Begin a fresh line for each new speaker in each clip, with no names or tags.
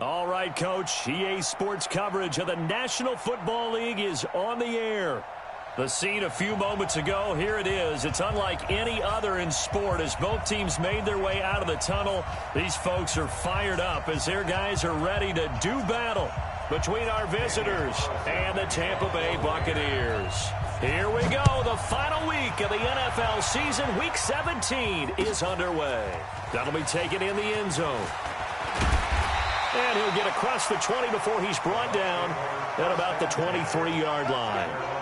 All right, Coach. EA Sports coverage of the National Football League is on the air. The scene a few moments ago, here it is. It's unlike any other in sport as both teams made their way out of the tunnel. These folks are fired up as their guys are ready to do battle between our visitors and the Tampa Bay Buccaneers. Here we go. The final week of the NFL season, Week 17, is underway. That'll be taken in the end zone. And he'll get across the 20 before he's brought down at about the 23-yard line.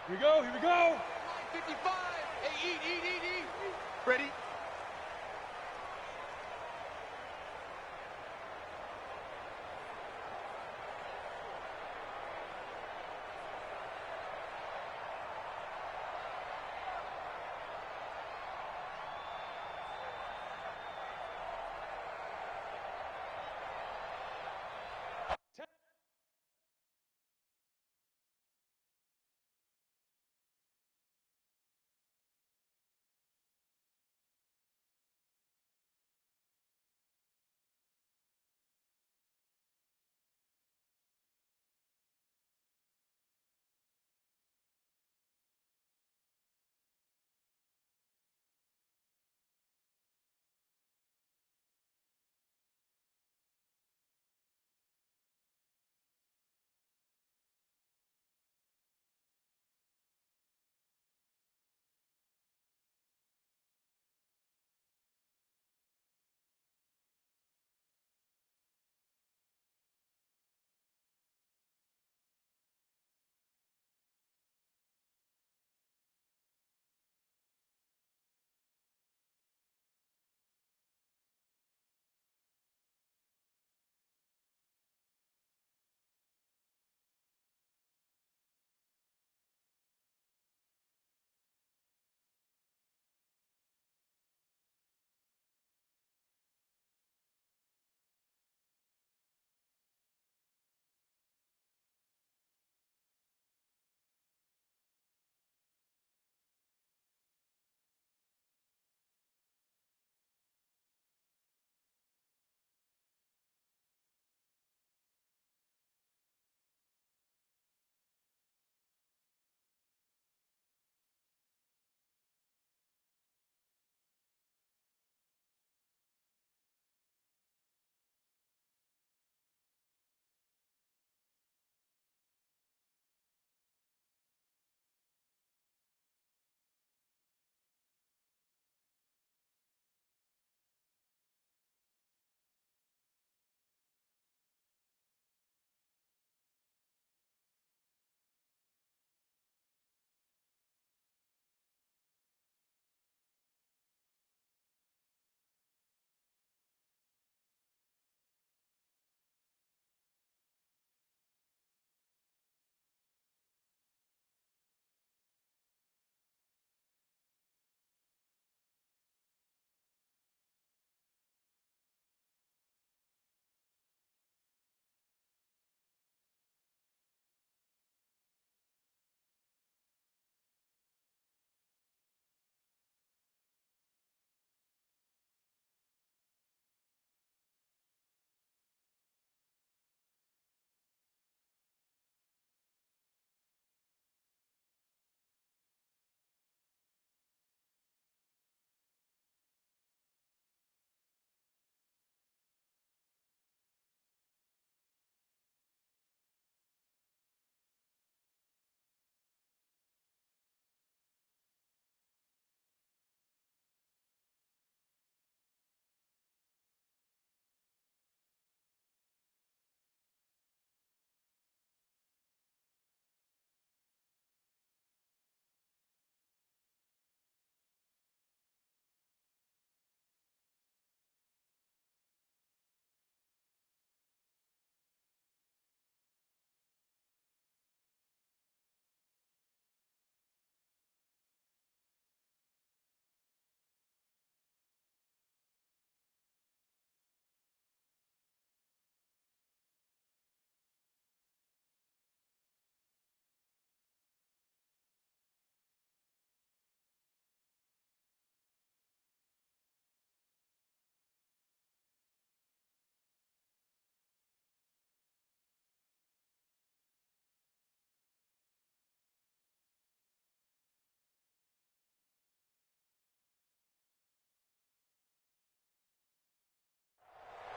Here we go, here we go. 55. Hey, eat. Ready?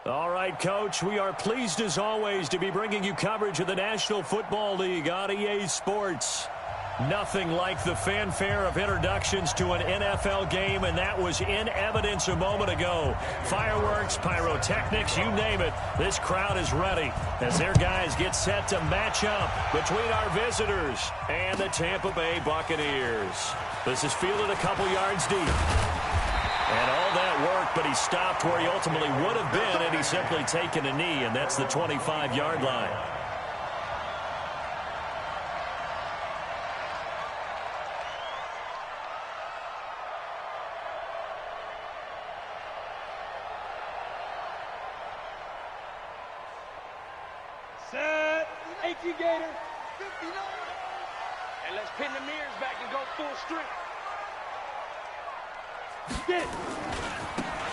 All right, Coach, we are pleased as always to be bringing you coverage of the National Football League on EA Sports. Nothing like the fanfare of introductions to an NFL game, and that was in evidence a moment ago. Fireworks, pyrotechnics, you name it. This crowd is ready as their guys get set to match up between our visitors and the Tampa Bay Buccaneers. This is fielded a couple yards deep. And all that work, but he stopped where he ultimately would have been had he simply taken a knee, and that's the 25-yard line.
Set. 18 Gator. 59. And let's pin the mirrors back and go full strength. Get it.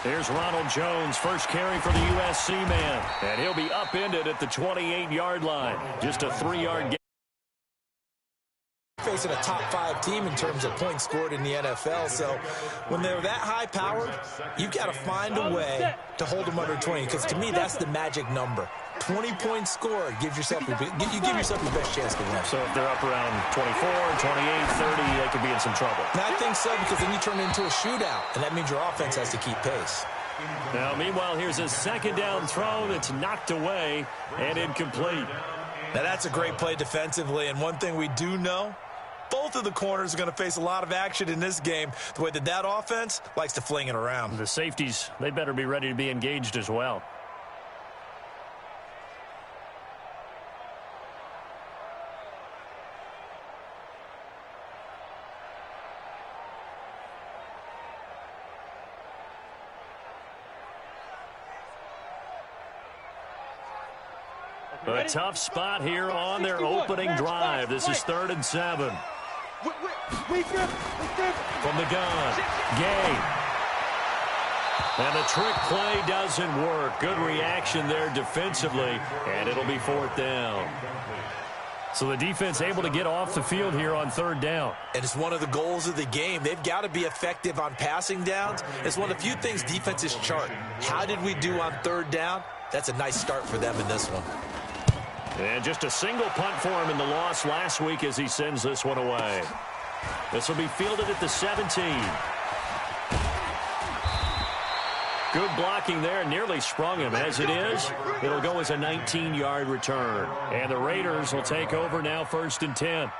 There's Ronald Jones, first carry for the USC man. And he'll be upended at the 28-yard line. Just a 3-yard gain.
Facing a top 5 team in terms of points scored in the NFL, so when they're that high powered, you've got to find a way to hold them under 20, because to me that's the magic number. 20 points scored gives yourself you give yourself the best chance to win.
So if they're up around 24, 28, 30, they could be in some trouble.
And I think so, because then you turn it into a shootout, and that means your offense has to keep pace.
Now, meanwhile, here's a second down throw that's knocked away and incomplete.
Now, that's a great play defensively, and one thing we do know, both of the corners are going to face a lot of action in this game, the way that offense likes to fling it around.
The safeties, they better be ready to be engaged as well. A tough spot here on their opening drive. This is 3rd and 7. From the gun, Gay. And the trick play doesn't work. Good reaction there defensively, and it'll be 4th down. So the defense able to get off the field here on 3rd down.
And it's one of the goals of the game. They've got to be effective on passing downs. It's one of the few things defenses chart. How did we do on 3rd down? That's a nice start for them in this one.
And just a single punt for him in the loss last week as he sends this one away. This will be fielded at the 17. Good blocking there. Nearly sprung him. As it is, it'll go as a 19-yard return. And the Raiders will take over now 1st and 10.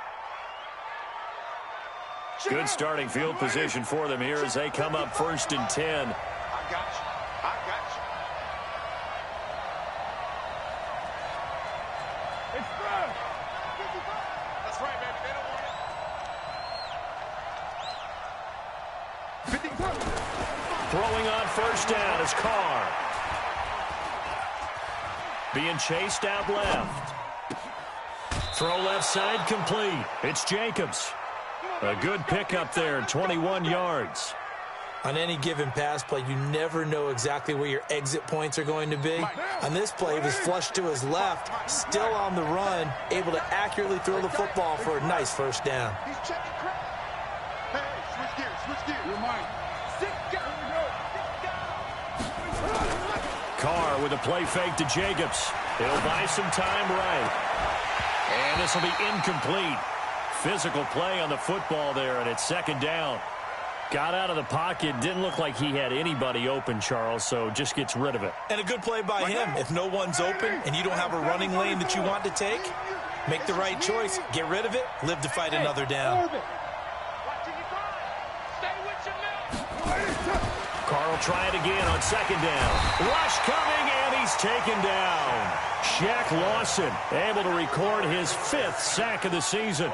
Good starting field position for them here as they come up 1st and 10.
I got you. That's right, baby. They don't want it. 50.
Throwing on 1st down is Carr. Being chased out left. Throw left side complete. It's Jacobs. A good pickup there, 21 yards.
On any given pass play, you never know exactly where your exit points are going to be. On this play, he was flushed to his left, still on the run, able to accurately throw the football for a nice 1st down.
He's checking crap. Hey, switch gears. You're mine.
Carr with a play fake to Jacobs. It'll buy some time right. And this will be incomplete. Physical play on the football there, and it's 2nd down. Got out of the pocket. Didn't look like he had anybody open, Charles, so just gets rid of it.
And a good play by him. If no one's open and you don't have a running lane that you want to take, make the right choice. Get rid of it. Live to fight another down.
Carr will try it again on 2nd down. Rush coming, and he's taken down. Shaq Lawson able to record his 5th sack of the season.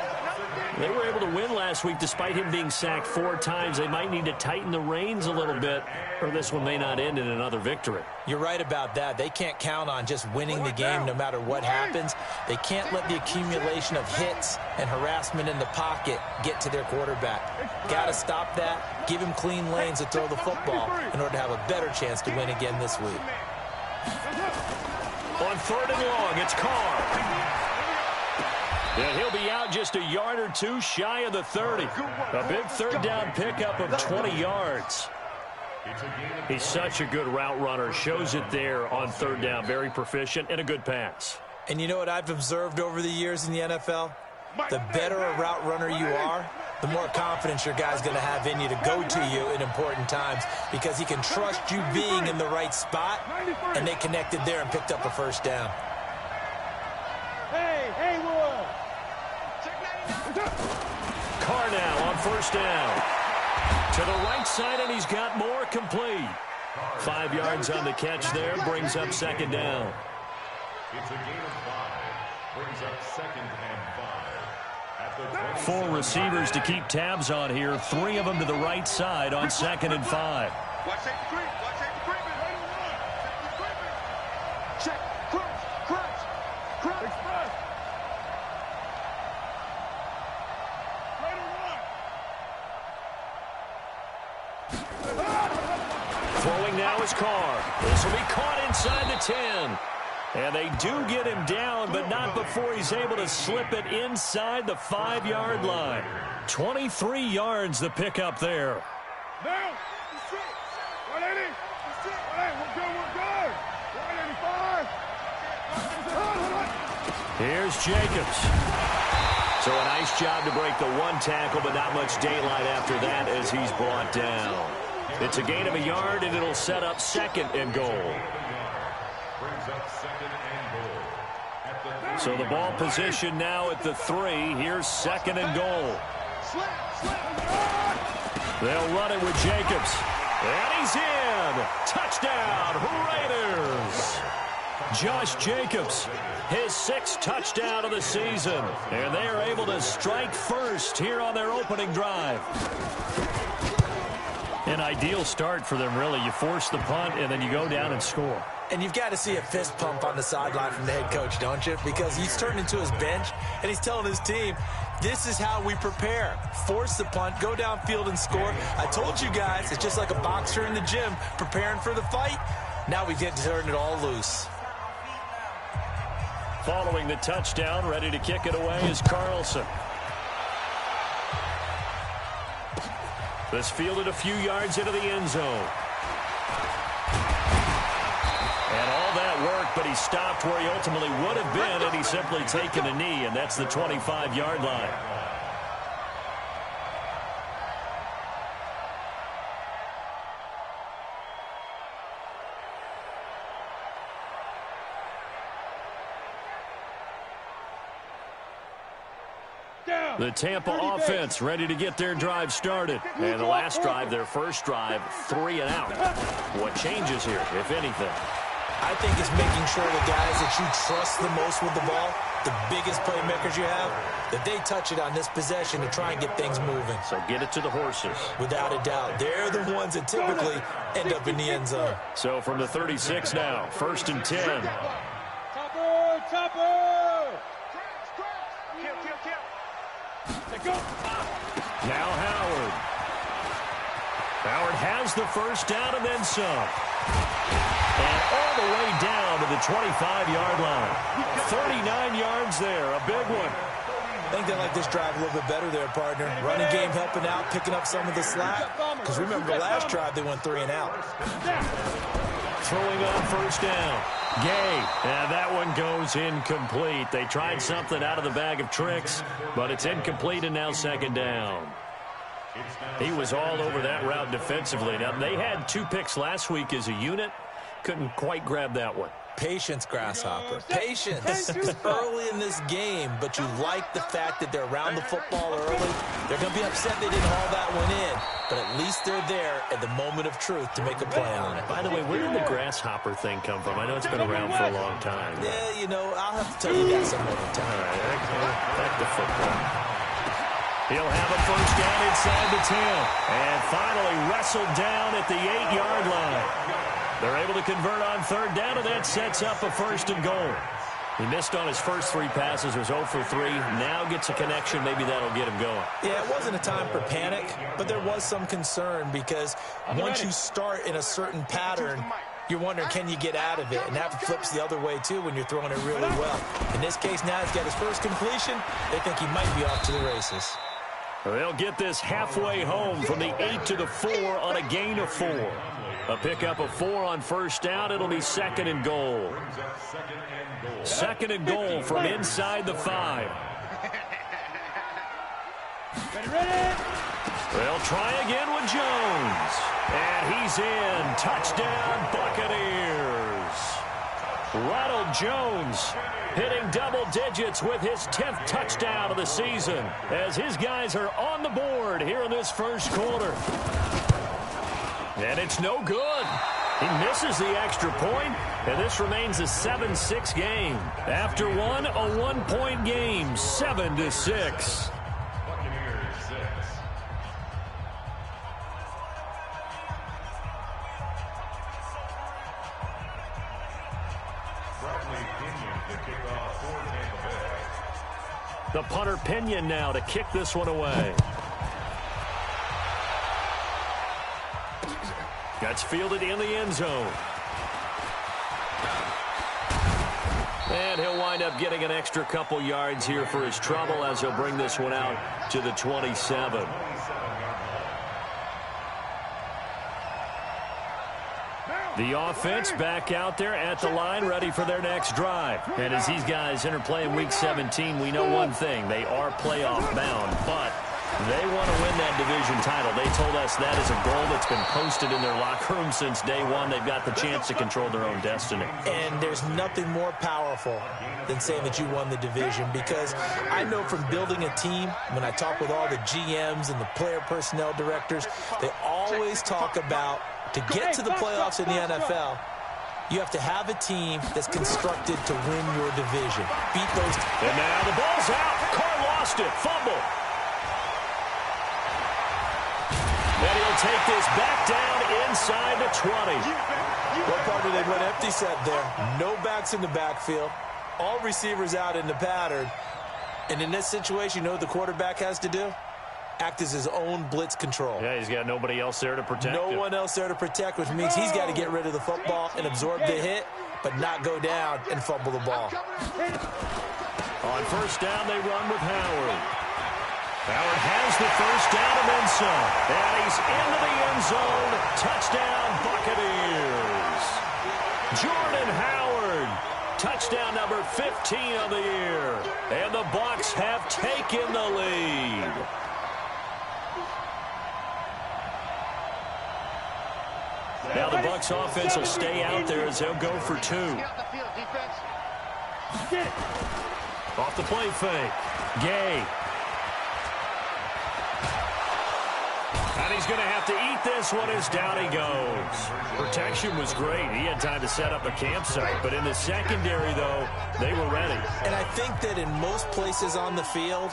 They were able to win last week despite him being sacked 4 times. They might need to tighten the reins a little bit, or this one may not end in another victory.
You're right about that. They can't count on just winning the game no matter what happens. They can't let the accumulation of hits and harassment in the pocket get to their quarterback. Got to stop that. Give him clean lanes to throw the football in order to have a better chance to win again this week.
On 3rd and long, it's Carr. And he'll be out just a yard or two shy of the 30. A big 3rd down pickup of 20 yards. He's such a good route runner. Shows it there on third down. Very proficient and a good pass.
And you know what I've observed over the years in the NFL? The better a route runner you are, the more confidence your guy's going to have in you to go to you in important times because he can trust you being in the right spot, and they connected there and picked up a first down.
Carr now on first down. To the right side, and he's got more, complete. 5 yards on the catch there, brings up second down.
It's a gain of 5, brings up 2nd and 5.
4 receivers to keep tabs on here, 3 of them to the right side on 2nd and 5.
Watch safety creep. Watch safety creeping. Check. Crunch. Express.
Throwing now is Carr. This will be caught inside the 10. And they do get him down, but not before he's able to slip it inside the 5-yard line. 23 yards the pickup there.
Now, 180. We're good. 185.
Here's Jacobs. So a nice job to break the 1 tackle, but not much daylight after that as he's brought down. It's a gain of a yard, and it'll set up 2nd and goal. So the ball position now at the 3. Here's 2nd and goal. They'll run it with Jacobs. And he's in. Touchdown, Raiders. Josh Jacobs, his 6th touchdown of the season. And they are able to strike first here on their opening drive. An ideal start for them, really. You force the punt, and then you go down and score.
And you've got to see a fist pump on the sideline from the head coach, don't you? Because he's turned into his bench, and he's telling his team, this is how we prepare. Force the punt, go downfield and score. I told you guys, it's just like a boxer in the gym preparing for the fight. Now we get to turn it all loose.
Following the touchdown, ready to kick it away is Carlson. This fielded a few yards into the end zone. And all that worked, but he stopped where he ultimately would have been had he simply taken a knee, and that's the 25-yard line. The Tampa offense ready to get their drive started. And the last drive, their first drive, 3 and out. What changes here, if anything?
I think it's making sure the guys that you trust the most with the ball, the biggest playmakers you have, that they touch it on this possession to try and get things moving.
So get it to the horses.
Without a doubt. They're the ones that typically end up in the end zone.
So from the 36 now, 1st and 10.
Topper!
Now Howard. Howard has the first down and then some. And all the way down to the 25-yard line. 39 yards there, a big one.
I think they like this drive a little bit better there, partner. Running game helping out, picking up some of the slack. Because remember, the last drive they went 3 and out.
Throwing on first down. Gay, and that one goes incomplete. They tried something out of the bag of tricks, but it's incomplete and now 2nd down. He was all over that route defensively. Now, they had 2 picks last week as a unit. Couldn't quite grab that one.
Patience, Grasshopper. Patience. Early in this game, but you like the fact that they're around the football early. They're going to be upset they didn't haul that one in, but at least they're there at the moment of truth to make a play on it.
By the way, where did the grasshopper thing come from? I know it's been around for a long time.
Yeah, you know, I'll have to tell you that some other time.
All right, back to football. He'll have a first down inside the 10. And finally wrestled down at the 8-yard line. They're able to convert on 3rd down, and that sets up a 1st and goal. He missed on his first 3 passes, was 0 for 3. Now gets a connection. Maybe that'll get him going.
Yeah, it wasn't a time for panic, but there was some concern because once you start in a certain pattern, you're wondering, can you get out of it? And that flips the other way, too, when you're throwing it really well. In this case, now he's got his first completion. They think he might be off to the races.
They'll get this halfway home from the 8 to the 4 on a gain of 4. A pickup of 4 on first down. It'll be 2nd and goal. 2nd and goal from inside the 5. They'll try again with Jones. And he's in. Touchdown, Buccaneers. Ronald Jones hitting double digits with his 10th touchdown of the season as his guys are on the board here in this first quarter. And it's no good. He misses the extra point, and this remains a 7-6 game. After one, a 1-point game, 7-6. The punter Pinion now to kick this one away. That's fielded in the end zone. And he'll wind up getting an extra couple yards here for his trouble as he'll bring this one out to the 27. The offense back out there at the line, ready for their next drive. And as these guys interplay in Week 17, we know one thing. They are playoff bound, but they want to win that division title. They told us that is a goal that's been posted in their locker room since day one. They've got the chance to control their own destiny.
And there's nothing more powerful than saying that you won the division, because I know from building a team, when I talk with all the GMs and the player personnel directors, they always talk about to get to the playoffs in the NFL, you have to have a team that's constructed to win your division. Beat those.
And now the ball's out. Carr lost it. Fumble. And he'll take this back down inside the 20.
What part did they went empty set there? No backs in the backfield. All receivers out in the pattern. And in this situation, you know what the quarterback has to do? Act as his own blitz control.
Yeah, he's got nobody else there to protect
him. No one else there to protect, which means he's got to get rid of the football and absorb the hit, but not go down and fumble the ball.
On first down, they run with Howard. Howard has the first down and then some. And he's into the end zone. Touchdown, Buccaneers. Jordan Howard. Touchdown number 15 of the year. And the Bucs have taken the lead. Now the Bucs offense will stay out there as they'll go for 2. Off the play fake. Gay. And he's going to have to eat this one as down he goes. Protection was great. He had time to set up a campsite. But in the secondary, though, they were ready.
And I think that in most places on the field,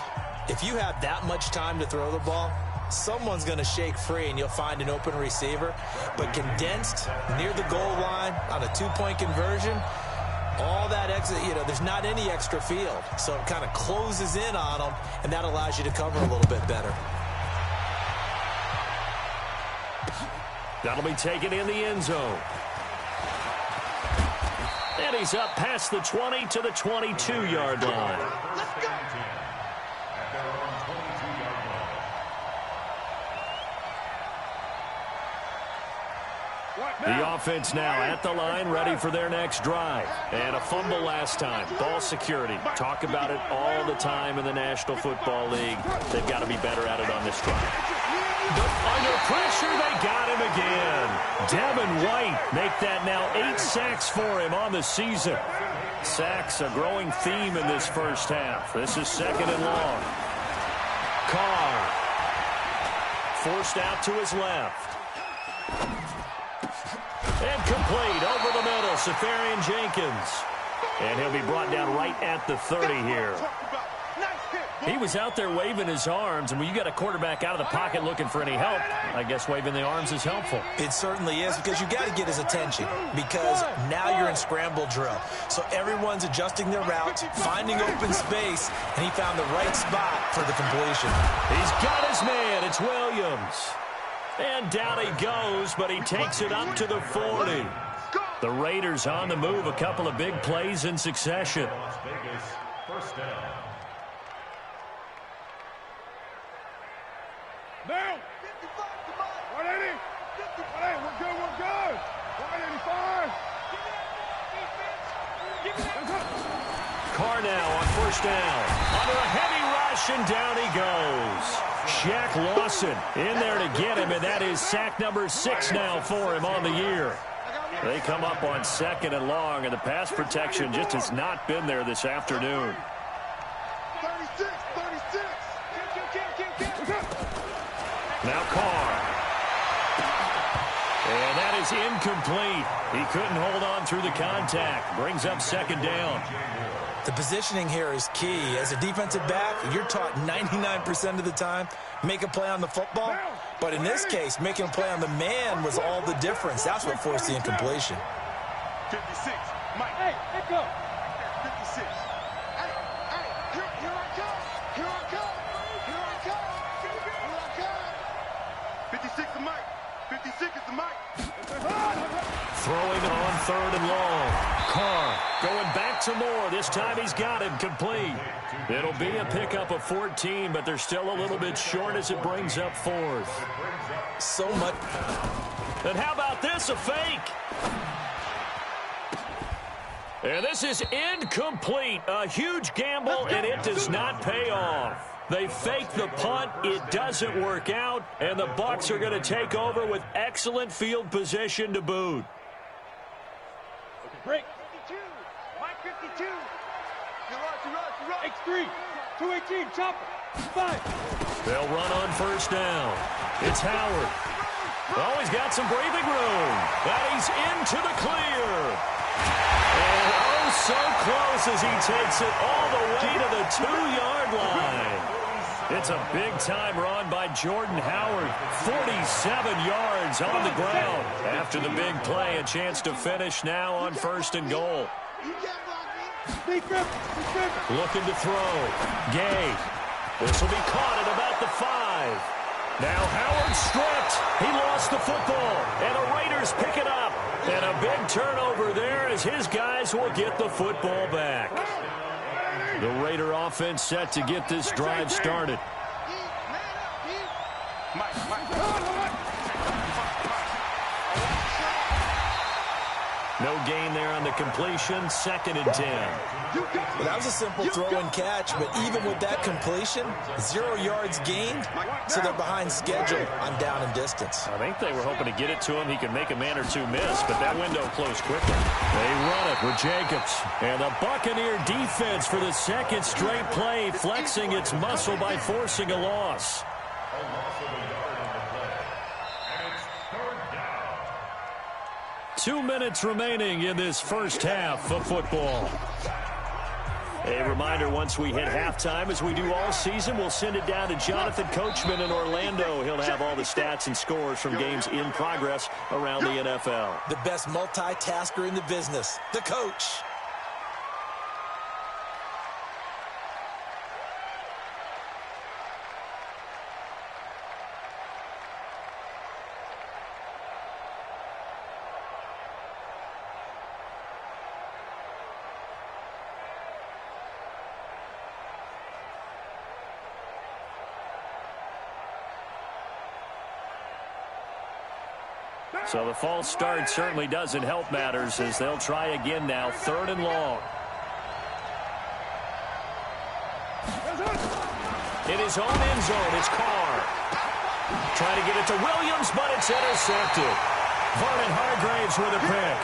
if you have that much time to throw the ball, someone's going to shake free and you'll find an open receiver. But condensed near the goal line on a 2-point conversion, all that exit, there's not any extra field. So it kind of closes in on them, and that allows you to cover a little bit better.
That'll be taken in the end zone. And he's up past the 20 to the 22-yard line.
Let's go.
The offense now at the line, ready for their next drive. And a fumble last time. Ball security. Talk about it all the time in the National Football League. They've got to be better at it on this drive. But under pressure, they got him again. Devin White make that now 8 sacks for him on the season. Sacks, a growing theme in this first half. This is 2nd and long. Carr forced out to his left. And complete over the middle, Safarian Jenkins. And he'll be brought down right at the 30 here. He was out there waving his arms, and when you got a quarterback out of the pocket looking for any help, I guess waving the arms is helpful.
It certainly is, because you got to get his attention, because now you're in scramble drill. So everyone's adjusting their routes, finding open space, and he found the right spot for the completion.
He's got his man. It's Williams. And down he goes, but he takes it up to the 40. The Raiders on the move, a couple of big plays in succession.
First down.
first down. Under a heavy rush, and down he goes. Shaq Lawson in there to get him, and that is sack number 6 now for him on the year. They come up on 2nd and long, and the pass protection just has not been there this afternoon.
36.
Now Carr. And that is incomplete. He couldn't hold on through the contact. Brings up 2nd down.
The positioning here is key. As a defensive back, you're taught 99% of the time, make a play on the football. But in this case, making a play on the man was all the difference. That's what forced the incompletion.
56. Mike. Hey, let go. 56. Hey, here I come. Here I come. 56 is Mike. 56 is the Mike.
Throwing on 3rd and long. Carr going back to Moore. This time he's got him complete. It'll be a pickup of 14, but they're still a little bit short as it brings up 4th.
So much.
And how about this, a fake? And this is incomplete. A huge gamble, and it does not pay off. They fake the punt. It doesn't work out, and the Bucs are going to take over with excellent field position to boot.
Break. 52. Mike 52. You rush. X3. 218. Chopper. 5.
They'll run on first down. It's Howard. Oh, he's got some breathing room. That he's into the clear. And oh, so close as he takes it all the way to the 2-yard line. It's a big-time run by Jordan Howard. 47 yards on the ground. After the big play, a chance to finish now on 1st and goal. Looking to throw. Gay. This will be caught at about the 5. Now Howard stripped. He lost the football, and the Raiders pick it up. And a big turnover there as his guys will get the football back. The Raider offense set to get this drive started. No gain there on the completion. 2nd and 10.
Well, that was a simple throw and catch, but even with that completion, 0 yards gained, so they're behind schedule on down and distance.
I think they were hoping to get it to him. He could make a man or two miss, but that window closed quickly. They run it with Jacobs. And the Buccaneer defense for the 2nd straight play, flexing its muscle by forcing a loss. 2 minutes remaining in this first half of football. A reminder, once we hit halftime, as we do all season, we'll send it down to Jonathan Coachman in Orlando. He'll have all the stats and scores from games in progress around the NFL.
The best multitasker in the business, the coach.
So the false start certainly doesn't help matters as they'll try again now. 3rd and long. In his own end zone, it's Carr. Trying to get it to Williams, but it's intercepted. Vernon Hargraves with a pick.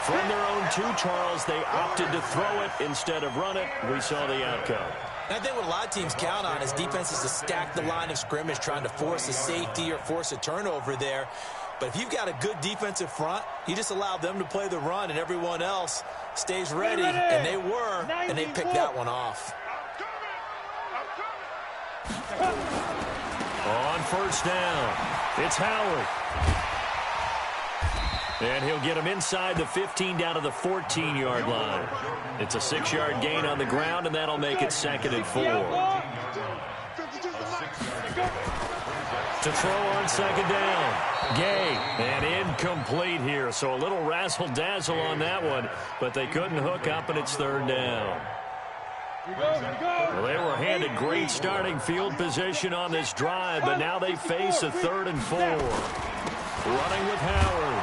From their own 2, Charles, they opted to throw it instead of run it. We saw the outcome.
I think what a lot of teams count on is defenses to stack the line of scrimmage, trying to force a safety or force a turnover there. But if you've got a good defensive front, you just allow them to play the run and everyone else stays ready. And they were, and they picked that one off.
On first down, it's Howard. And he'll get him inside the 15 down to the 14-yard line. It's a 6-yard gain on the ground, and that'll make it 2nd and 4. To throw on 2nd down. Gay, and incomplete here. So a little razzle-dazzle on that one, but they couldn't hook up, and it's 3rd down. Well, they were handed great starting field position on this drive, but now they face a 3rd and 4. Running with Howard.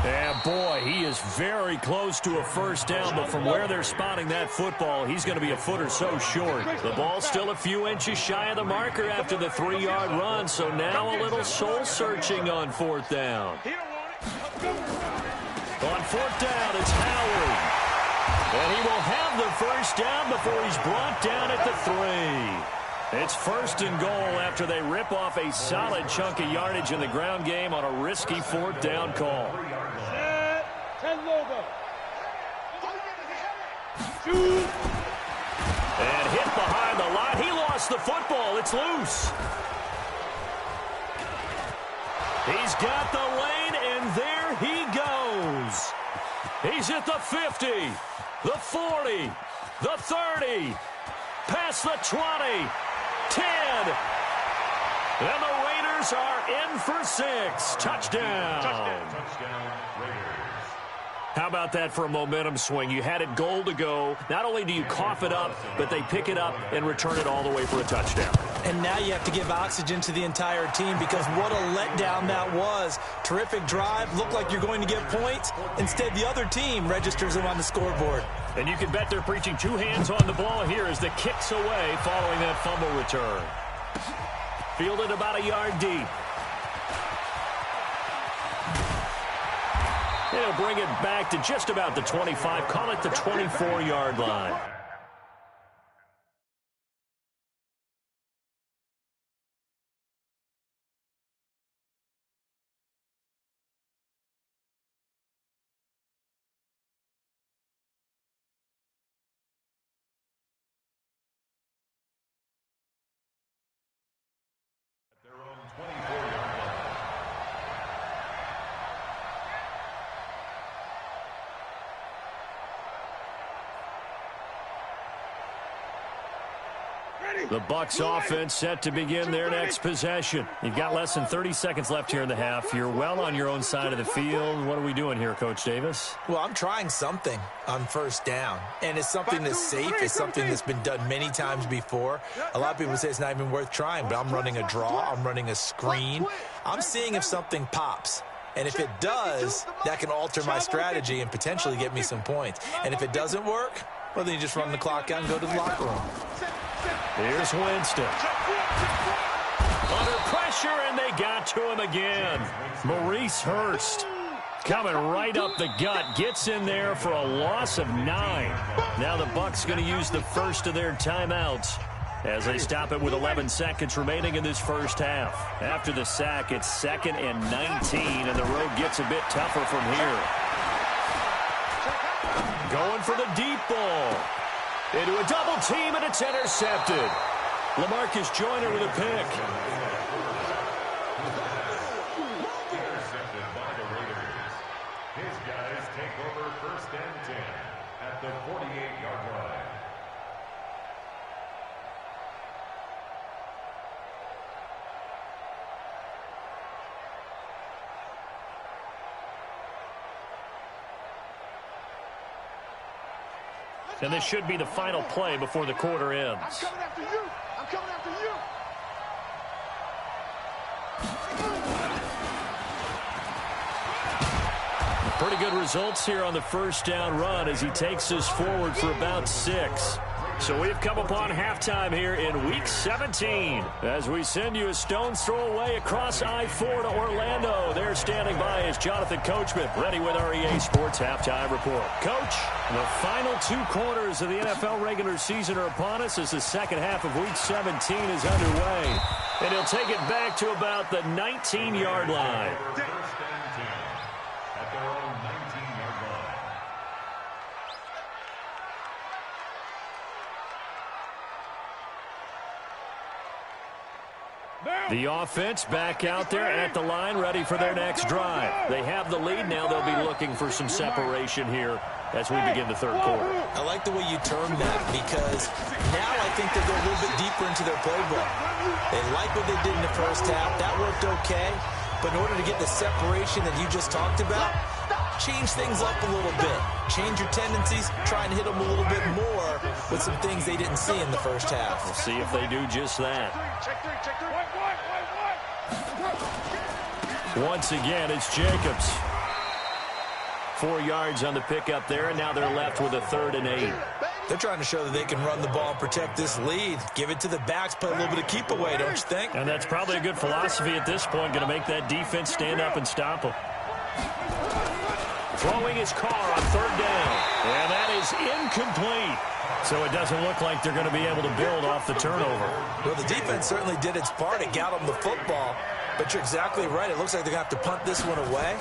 And boy, he is very close to a first down, but from where they're spotting that football, he's going to be a foot or so short. The ball's still a few inches shy of the marker after the 3-yard run, so now a little soul-searching on fourth down. On fourth down, it's Howard. And he will have the first down before he's brought down at the 3. It's first and goal after they rip off a solid chunk of yardage in the ground game on a risky fourth down call. And hit behind the line. He lost the football. It's loose. He's got the lane, and there he goes. He's at the 50, the 40, the 30, past the 20, 10. And the Raiders are in for 6. Touchdown.
Touchdown, Raiders.
How about that for a momentum swing? You had it goal to go. Not only do you cough it up, but they pick it up and return it all the way for a touchdown.
And now you have to give oxygen to the entire team because what a letdown that was. Terrific drive. Looked like you're going to get points. Instead, the other team registers them on the scoreboard.
And you can bet they're preaching 2 hands on the ball here as the kick's away following that fumble return. Fielded about a yard deep. They'll bring it back to just about the 25. Call it the 24-yard line.
Their own 24-yard line.
The Bucs offense set to begin their next possession. You've got less than 30 seconds left here in the half. You're well on your own side of the field. What are we doing here, Coach Davis?
Well, I'm trying something on first down, and it's something that's safe. It's something that's been done many times before. A lot of people say it's not even worth trying, but I'm running a draw. I'm running a screen. I'm seeing if something pops. And if it does, that can alter my strategy and potentially get me some points. And if it doesn't work, well, then you just run the clock out and go to the locker room.
Here's Winston. Under pressure, and they got to him again. Maurice Hurst coming right up the gut. Gets in there for a loss of 9. Now the Bucs going to use the first of their timeouts as they stop it with 11 seconds remaining in this first half. After the sack, it's 2nd and 19, and the road gets a bit tougher from here. Going for the deep ball. Into a double team, and it's intercepted. LaMarcus Joyner with a pick.
Intercepted by the Raiders. His guys take over 1st and 10 at the 48-yard line.
And this should be the final play before the quarter ends.
I'm coming after you. I'm coming after you.
Pretty good results here on the first down run as he takes us forward for about 6. So we've come upon halftime here in Week 17 as we send you a stone's throw away across I-4 to Orlando. There standing by is Jonathan Coachman, ready with our EA Sports Halftime Report. Coach, the final 2 quarters of the NFL regular season are upon us as the second half of Week 17 is underway. And he'll take it back to about the 19-yard line.
1st and 10 at their own 19-yard line.
The offense back out there at the line, ready for their next drive. They have the lead now. They'll be looking for some separation here as we begin the third quarter.
I like the way you term that because now I think they go a little bit deeper into their playbook. They like what they did in the first half. That worked okay. But in order to get the separation that you just talked about, change things up a little bit. Change your tendencies, try and hit them a little bit more with some things they didn't see in the first half.
We'll see if they do just that. Once again, it's Jacobs. 4 yards on the pickup there, and now they're left with a 3rd and 8.
They're trying to show that they can run the ball and protect this lead. Give it to the backs, play a little bit of keep away, don't you think?
And that's probably a good philosophy at this point, going to make that defense stand up and stop them. Throwing his car on 3rd down, and that is incomplete. So it doesn't look like they're going to be able to build off the turnover.
Well, the defense certainly did its part. It got them the football, but you're exactly right. It looks like they're going to have to punt this one away.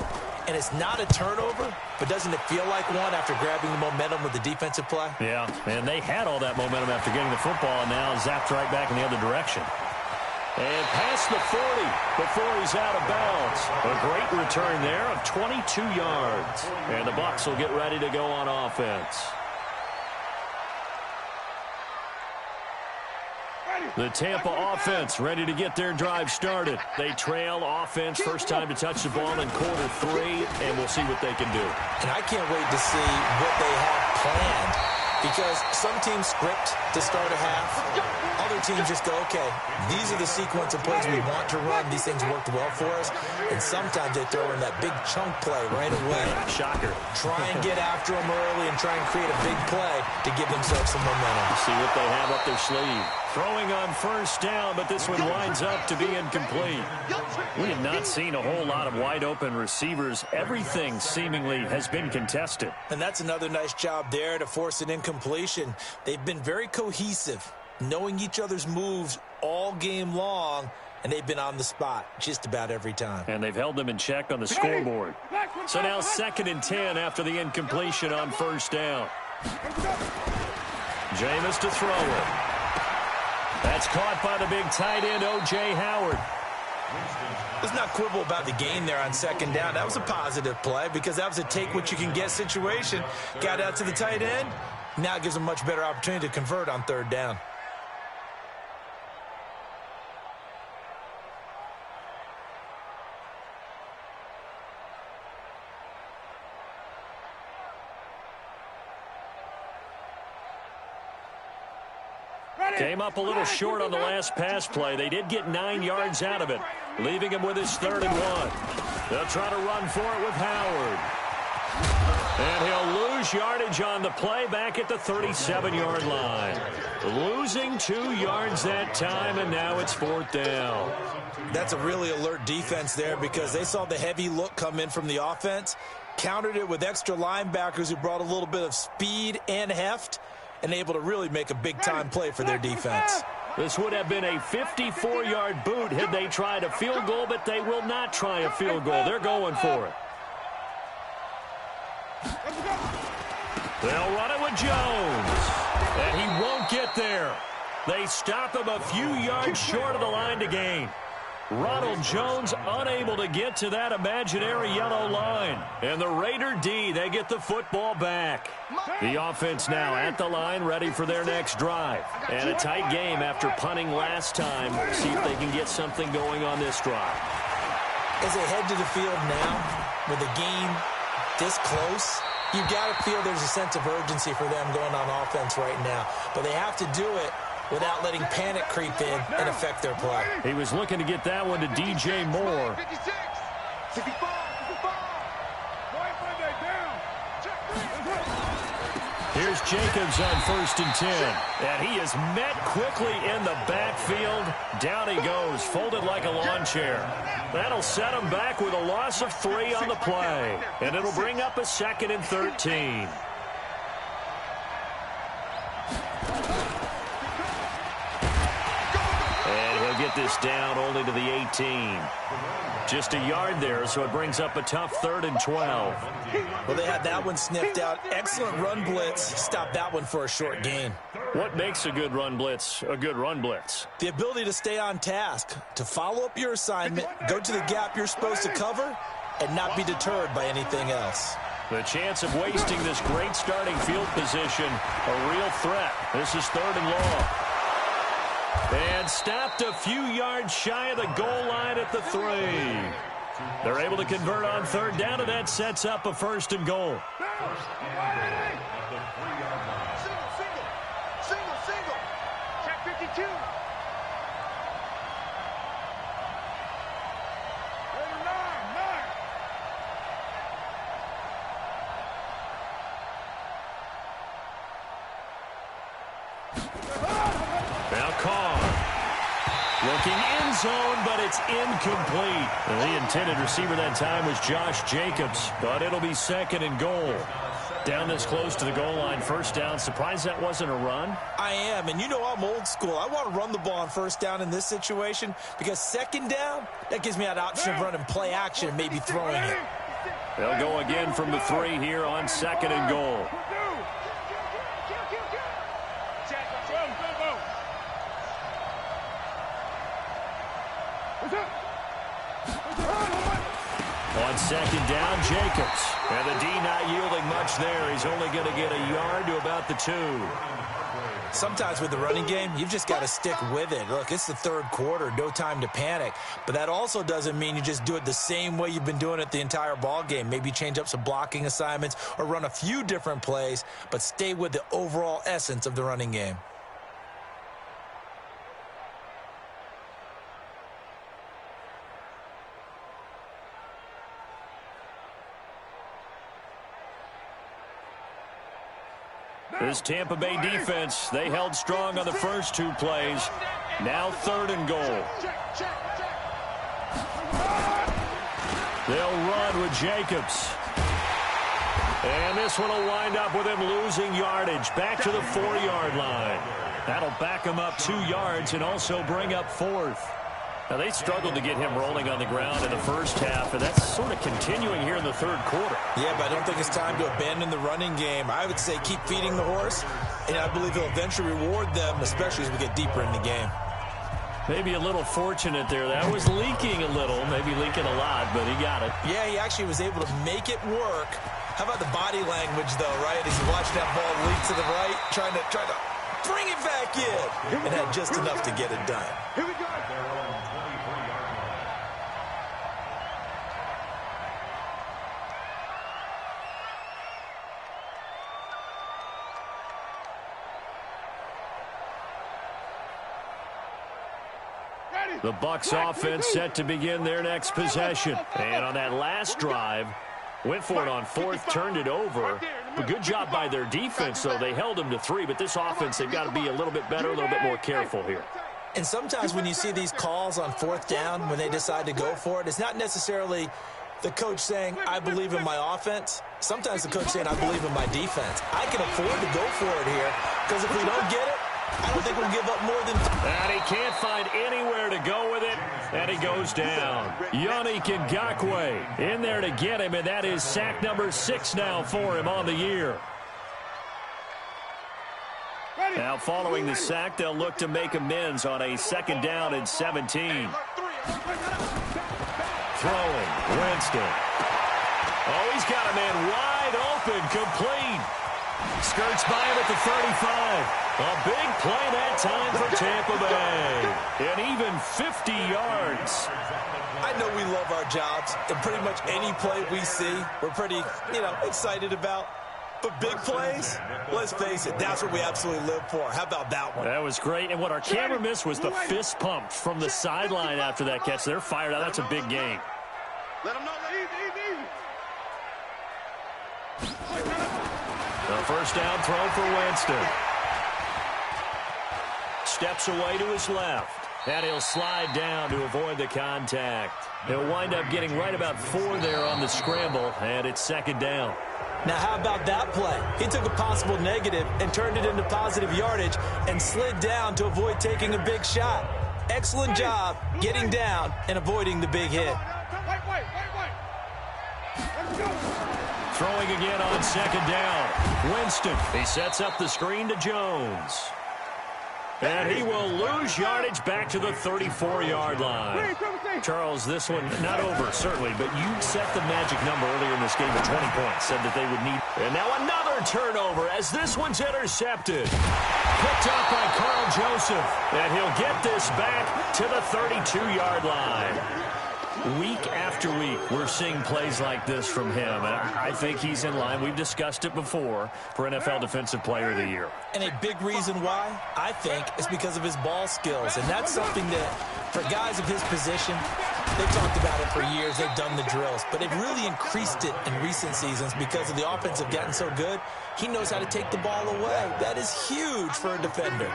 And it's not a turnover, but doesn't it feel like one after grabbing the momentum with the defensive play?
Yeah, and they had all that momentum after getting the football, and now zapped right back in the other direction. And past the 40 before he's out of bounds. A great return there of 22 yards. And the Bucs will get ready to go on offense. The Tampa offense ready to get their drive started. They trail offense, first time to touch the ball in quarter 3, and we'll see what they can do.
And I can't wait to see what they have planned, because some teams script to start a half. Other teams just go, okay, these are the sequence of plays we want to run. These things worked well for us. And sometimes they throw in that big chunk play right away.
Shocker.
Try and get after them early and try and create a big play to give themselves some momentum.
See what they have up their sleeve. Throwing on 1st down, but this one winds up to be incomplete. We have not seen a whole lot of wide-open receivers. Everything seemingly has been contested.
And that's another nice job there to force an incompletion. They've been very cohesive, knowing each other's moves all game long, and they've been on the spot just about every time.
And they've held them in check on the scoreboard. So now 2nd and 10 after the incompletion on 1st down. Jameis to throw it. That's caught by the big tight end, O.J. Howard.
Let's not quibble about the gain there on 2nd down. That was a positive play because that was a take-what-you-can-get situation. Got out to the tight end. Now it gives them a much better opportunity to convert on 3rd down.
Came up a little short on the last pass play. They did get 9 yards out of it, leaving him with his 3rd and 1. They'll try to run for it with Howard. And he'll lose yardage on the play back at the 37-yard line. Losing 2 yards that time, and now it's 4th down.
That's a really alert defense there because they saw the heavy look come in from the offense, countered it with extra linebackers who brought a little bit of speed and heft, and able to really make a big-time play for their defense.
This would have been a 54-yard boot had they tried a field goal, but they will not try a field goal. They're going for it. They'll run it with Jones, and he won't get there. They stop him a few yards short of the line to gain. Ronald Jones unable to get to that imaginary yellow line. And the Raider D, they get the football back. The offense now at the line, ready for their next drive. And a tight game after punting last time. See if they can get something going on this drive.
As they head to the field now, with the game this close, you've got to feel there's a sense of urgency for them going on offense right now. But they have to do it without letting panic creep in and affect their play.
He was looking to get that one to DJ Moore.
56, 65, 65.
Here's Jacobs on 1st and 10. And he is met quickly in the backfield. Down he goes, folded like a lawn chair. That'll set him back with a loss of 3 on the play. And it'll bring up a 2nd and 13. And he'll get this down only to the 18. Just a yard there, so it brings up a tough 3rd and 12.
Well, they had that one sniffed out. Excellent run blitz. Stop that one for a short gain.
What makes a good run blitz a good run blitz?
The ability to stay on task, to follow up your assignment, go to the gap you're supposed to cover, and not be deterred by anything else.
The chance of wasting this great starting field position, a real threat. This is 3rd and long. And stopped a few yards shy of the goal line at the 3. They're able to convert on 3rd down, and that sets up a 1st and goal.
Single. Check 52.
Now Carr. Looking end zone, but it's incomplete. The intended receiver that time was Josh Jacobs, but it'll be 2nd and goal. Down this close to the goal line, 1st down. Surprised that wasn't a run?
I am, and you know I'm old school. I want to run the ball on 1st down in this situation because 2nd down, that gives me that option of running play action and maybe throwing it.
They'll go again from the 3 here on 2nd and goal. On 2nd down, Jacobs. And the D not yielding much there. He's only going to get a yard to about the 2.
Sometimes with the running game, you've just got to stick with it. Look, it's the 3rd quarter, no time to panic. But that also doesn't mean you just do it the same way you've been doing it the entire ball game. Maybe change up some blocking assignments or run a few different plays, but stay with the overall essence of the running game.
This Tampa Bay defense, they held strong on the first 2 plays. Now 3rd and goal. They'll run with Jacobs. And this one will wind up with him losing yardage back to the 4-yard line. That'll back him up 2 yards and also bring up 4th. Now, they struggled to get him rolling on the ground in the first half, and that's sort of continuing here in the 3rd quarter.
Yeah, but I don't think it's time to abandon the running game. I would say keep feeding the horse, and I believe he'll eventually reward them, especially as we get deeper in the game.
Maybe a little fortunate there. That was leaking a little, maybe leaking a lot, but he got it.
Yeah, he actually was able to make it work. How about the body language, though, right? As you watch that ball leak to the right, trying to bring it back in, and had just enough to get it done.
Here we go.
The Bucs offense set to begin their next possession. And on that last drive, went for it on 4th, turned it over. A good job by their defense, though. They held them to 3, but this offense, they've got to be a little bit better, a little bit more careful here.
And sometimes when you see these calls on 4th down, when they decide to go for it, it's not necessarily the coach saying, I believe in my offense. Sometimes the coach saying, I believe in my defense. I can afford to go for it here, because if we don't get it, I don't think we'll give up more than...
And he can't find anywhere to go with it, and he goes down. Yannick Ngakoue in there to get him, and that is sack number 6 now for him on the year. Now, following the sack, they'll look to make amends on a 2nd down and 17. Throwing, Winston. Oh, he's got a man wide open, complete. Skirts by him at the 35. A big play that time for Tampa Bay. And even 50 yards.
I know we love our jobs, and pretty much any play we see, we're pretty, excited about. But big plays, let's face it, that's what we absolutely live for. How about that one?
That was great. And what our camera missed was the fist pump from the sideline after that catch. They're fired out. That's a big game.
Let them know.
The 1st down throw for Winston. Steps away to his left. And he'll slide down to avoid the contact. He'll wind up getting right about 4 there on the scramble, and it's 2nd down.
Now, how about that play? He took a possible negative and turned it into positive yardage and slid down to avoid taking a big shot. Excellent job getting down and avoiding the big hit.
Wait. Let's go.
Throwing again on 2nd down. Winston. He sets up the screen to Jones. And he will lose yardage back to the 34-yard line. Charles, this one not over, certainly, but you set the magic number earlier in this game at 20 points, said that they would need. And now another turnover as this one's intercepted. Picked up by Carl Joseph. And he'll get this back to the 32-yard line. Week after week, we're seeing plays like this from him. And I think he's in line. We've discussed it before for NFL Defensive Player of the Year.
And a big reason why, I think, is because of his ball skills. And that's something that, for guys of his position, they've talked about it for years. They've done the drills. But they've really increased it in recent seasons because of the offense have gotten so good. He knows how to take the ball away. That is huge for a defender.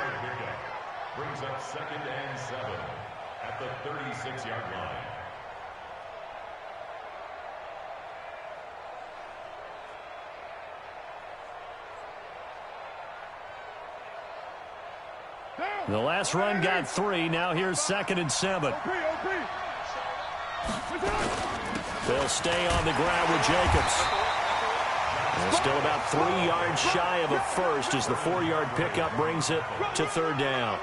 brings up 2nd and 7 at the 36-yard line.
The last run got 3. Now here's 2nd and 7. They'll stay on the ground with Jacobs. And still about 3 yards shy of a first as the 4-yard pickup brings it to 3rd down.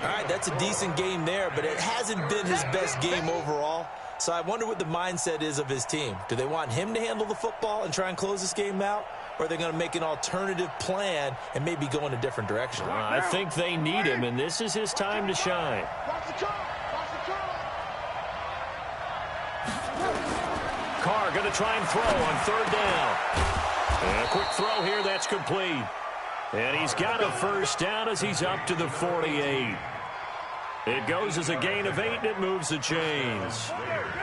All right, that's a decent game there, but it hasn't been his best game overall. So I wonder what the mindset is of his team. Do they want him to handle the football and try and close this game out? Or are they going to make an alternative plan and maybe go in a different direction?
I think they need him, and this is his time to shine. Carr going to try and throw on 3rd down. And a quick throw here, that's complete. And he's got a first down as he's up to the 48. It goes as a gain of 8, and it moves the chains.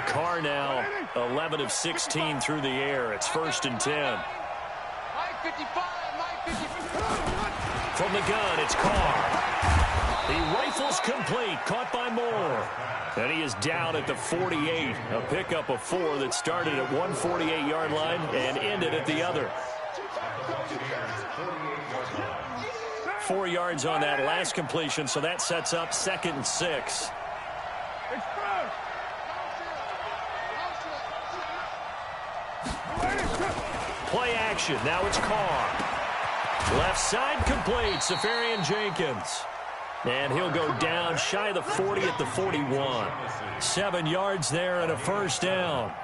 Carr now 11 of 16 through the air. It's 1st and 10. From the gun, it's Carr. He rifles complete, caught by Moore. And he is down at the 48. A pickup of 4 that started at one 48-yard line and ended at the other. 4 yards on that last completion, so that sets up 2nd and 6. Play action. Now it's Carr. Left side complete. Safarian Jenkins. And he'll go down shy of the 40 at the 41. 7 yards there and a first down.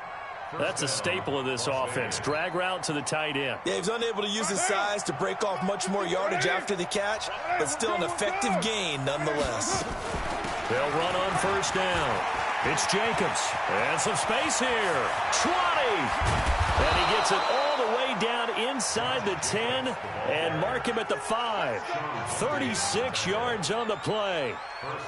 That's a staple of this offense. Drag route to the tight end.
Yeah, he's unable to use his size to break off much more yardage after the catch, but still an effective gain nonetheless.
They'll run on first down. It's Jacobs. And some space here. 20. And he gets it all the way down inside the 10 and mark him at the 5. 36 yards on the play.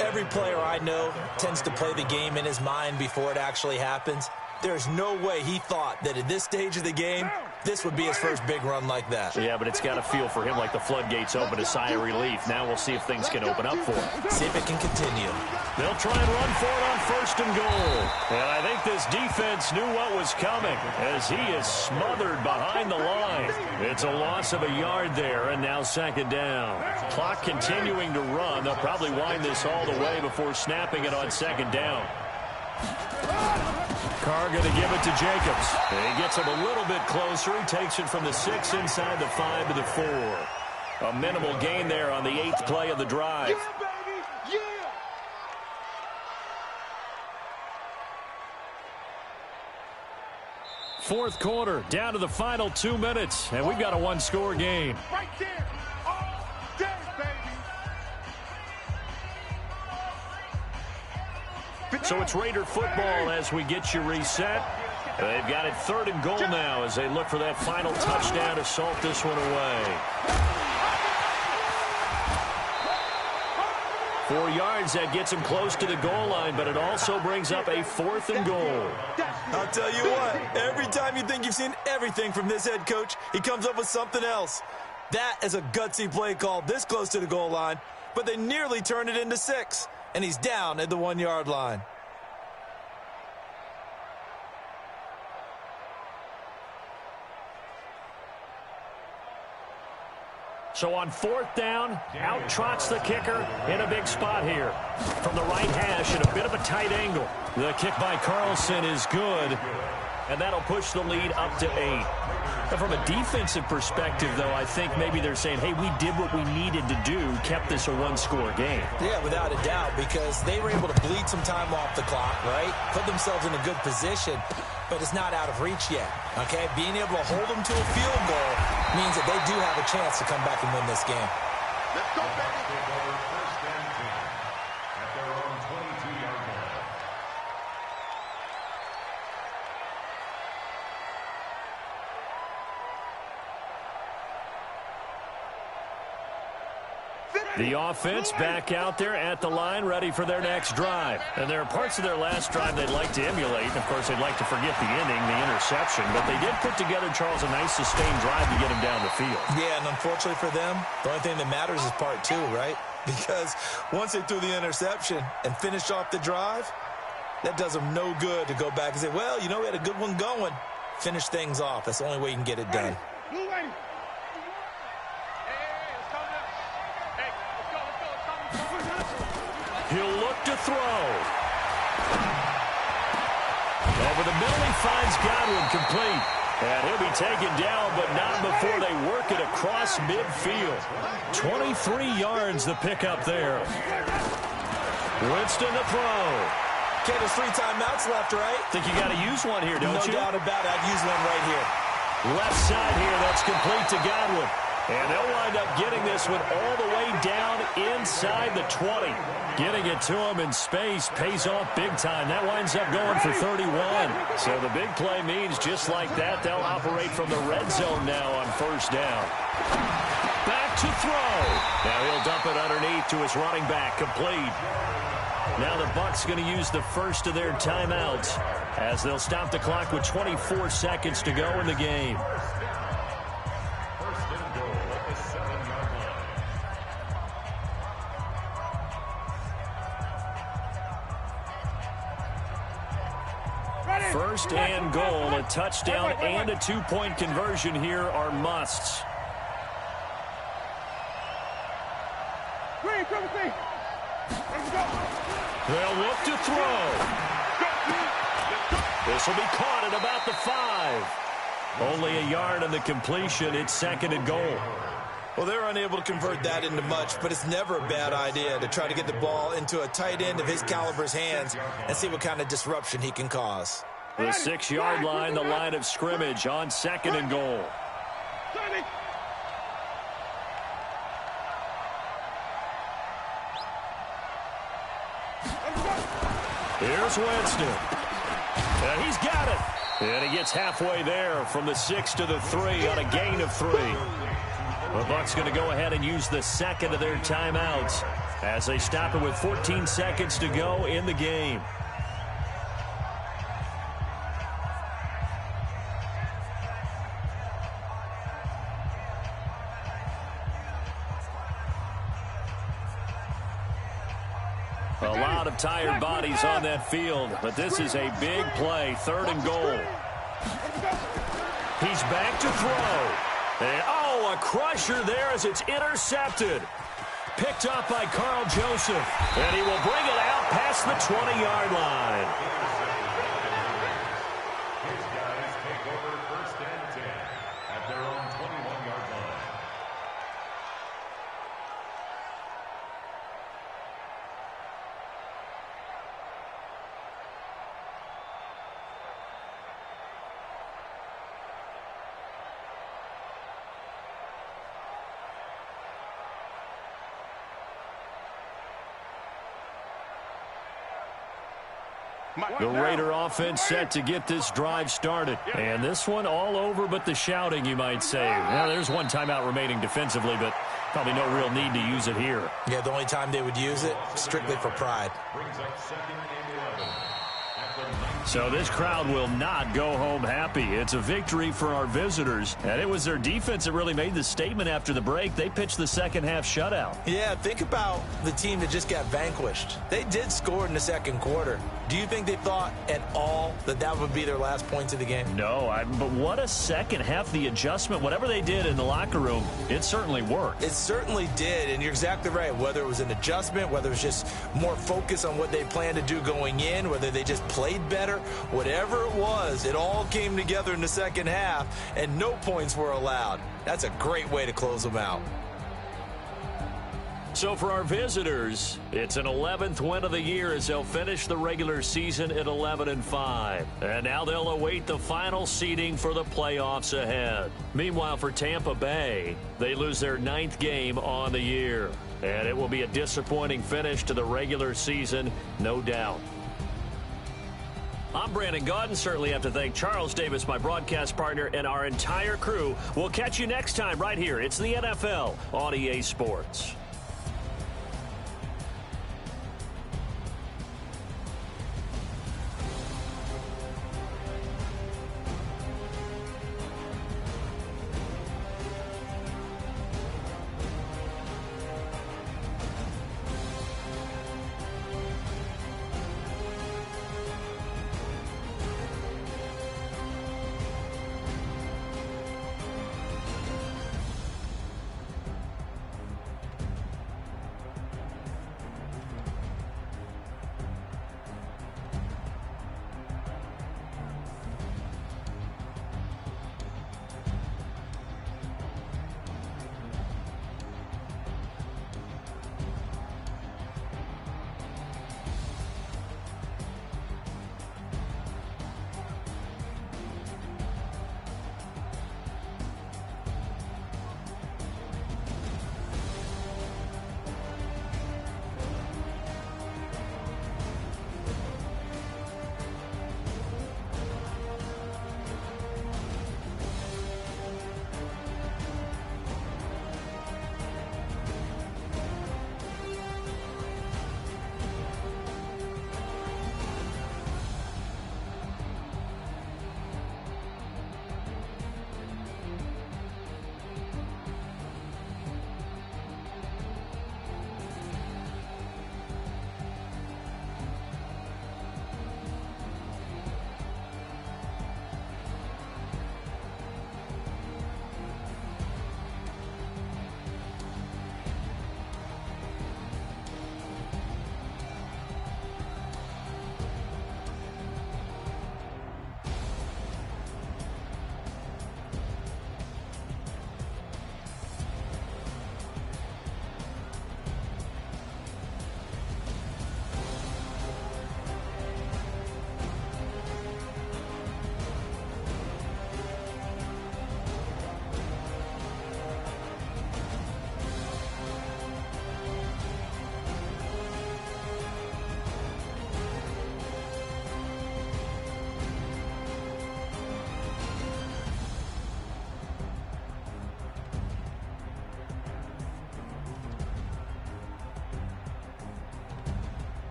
Every player I know tends to play the game in his mind before it actually happens. There's no way he thought that at this stage of the game, this would be his first big run like that.
Yeah, but it's got to feel for him like the floodgates open, a sigh of relief. Now we'll see if things can open up for him.
See if it can continue.
They'll try and run for it on 1st and goal. And I think this defense knew what was coming as he is smothered behind the line. It's a loss of a yard there, and now 2nd down. Clock continuing to run. They'll probably wind this all the way before snapping it on 2nd down. Carr going to give it to Jacobs. And he gets him a little bit closer. He takes it from the 6 inside the 5 to the 4. A minimal gain there on the 8th play of the drive. Fourth quarter, down to the final 2 minutes, and we've got a 1-score game.
Right there. All day, baby.
So it's Raider football as we get you reset. They've got it 3rd and goal now as they look for that final touchdown to salt this one away. 4 yards, that gets him close to the goal line, but it also brings up a 4th and goal.
I'll tell you what, every time you think you've seen everything from this head coach, he comes up with something else. That is a gutsy play call this close to the goal line, but they nearly turned it into 6, and he's down at the 1-yard line.
So on 4th down, out trots the kicker in a big spot here. From the right hash at a bit of a tight angle. The kick by Carlson is good, and that'll push the lead up to 8. And from a defensive perspective, though, I think maybe they're saying, hey, we did what we needed to do, kept this a 1-score game.
Yeah, without a doubt, because they were able to bleed some time off the clock, right? Put themselves in a good position, but it's not out of reach yet, okay? Being able to hold them to a field goal means that they do have a chance to come back and win this game.
Let's go, baby.
First and 10 at their own 22-yard line.
The offense back out there at the line, ready for their next drive. And there are parts of their last drive they'd like to emulate. Of course, they'd like to forget the inning, the interception. But they did put together, Charles, a nice sustained drive to get him down the field.
Yeah, and unfortunately for them, the only thing that matters is part 2, right? because once they threw the interception and finished off the drive, that does them no good to go back and say, well, you know, we had a good one going. Finish things off. That's the only way you can get it done.
He'll look to throw. Over the middle, he finds Godwin complete. And he'll be taken down, but not before they work it across midfield. 23 yards the pickup there. Winston to throw.
Okay, there's 3 timeouts left, right?
Think you got to use one here, don't you?
No doubt about it. I'd use one right here.
Left side here, that's complete to Godwin. And they'll wind up getting this one all the way down inside the 20. Getting it to him in space pays off big time. That winds up going for 31. So the big play means just like that, they'll operate from the red zone now on first down. Back to throw. Now he'll dump it underneath to his running back, complete. Now the Bucs going to use the first of their timeouts as they'll stop the clock with 24 seconds to go in the game. First and goal, a touchdown and a 2-point conversion here are musts. They'll look to throw. This will be caught at about the 5. Only a yard on the completion. It's second and goal.
Well, they're unable to convert that into much, but it's never a bad idea to try to get the ball into a tight end of his caliber's hands and see what kind of disruption he can cause.
The 6-yard line, the line of scrimmage on second and goal. Here's Winston. And he's got it. And he gets halfway there from the 6 to the 3 on a gain of 3. The Bucs going to go ahead and use the second of their timeouts as they stop it with 14 seconds to go in the game. A lot of tired bodies on that field, but this is a big play, third and goal. He's back to throw. And, oh, a crusher there as it's intercepted. Picked up by Carl Joseph. And he will bring it out past the 20-yard line.
His guys take over first and 10 at their own 21-yard line.
The Raider offense set to get this drive started. And this one all over but the shouting, you might say. Well, there's one timeout remaining defensively, but probably no real need to use it here.
Yeah, the only time they would use it, strictly for pride.
Brings up second and 11.
So this crowd will not go home happy. It's a victory for our visitors. And it was their defense that really made the statement after the break. They pitched the second half shutout.
Yeah, think about the team that just got vanquished. They did score in the second quarter. Do you think they thought at all that that would be their last points of the game?
No, but what a second half. The adjustment, whatever they did in the locker room, it certainly worked.
It certainly did, and you're exactly right. Whether it was an adjustment, whether it was just more focus on what they planned to do going in, whether they just played better, whatever it was, it all came together in the second half, and no points were allowed. That's a great way to close them out.
So for our visitors, it's an 11th win of the year as they'll finish the regular season at 11-5. And now they'll await the final seeding for the playoffs ahead. Meanwhile, for Tampa Bay, they lose their 9th game on the year. And it will be a disappointing finish to the regular season, no doubt. I'm Brandon Gaudin. Certainly have to thank Charles Davis, my broadcast partner, and our entire crew. We'll catch you next time right here. It's the NFL on EA Sports.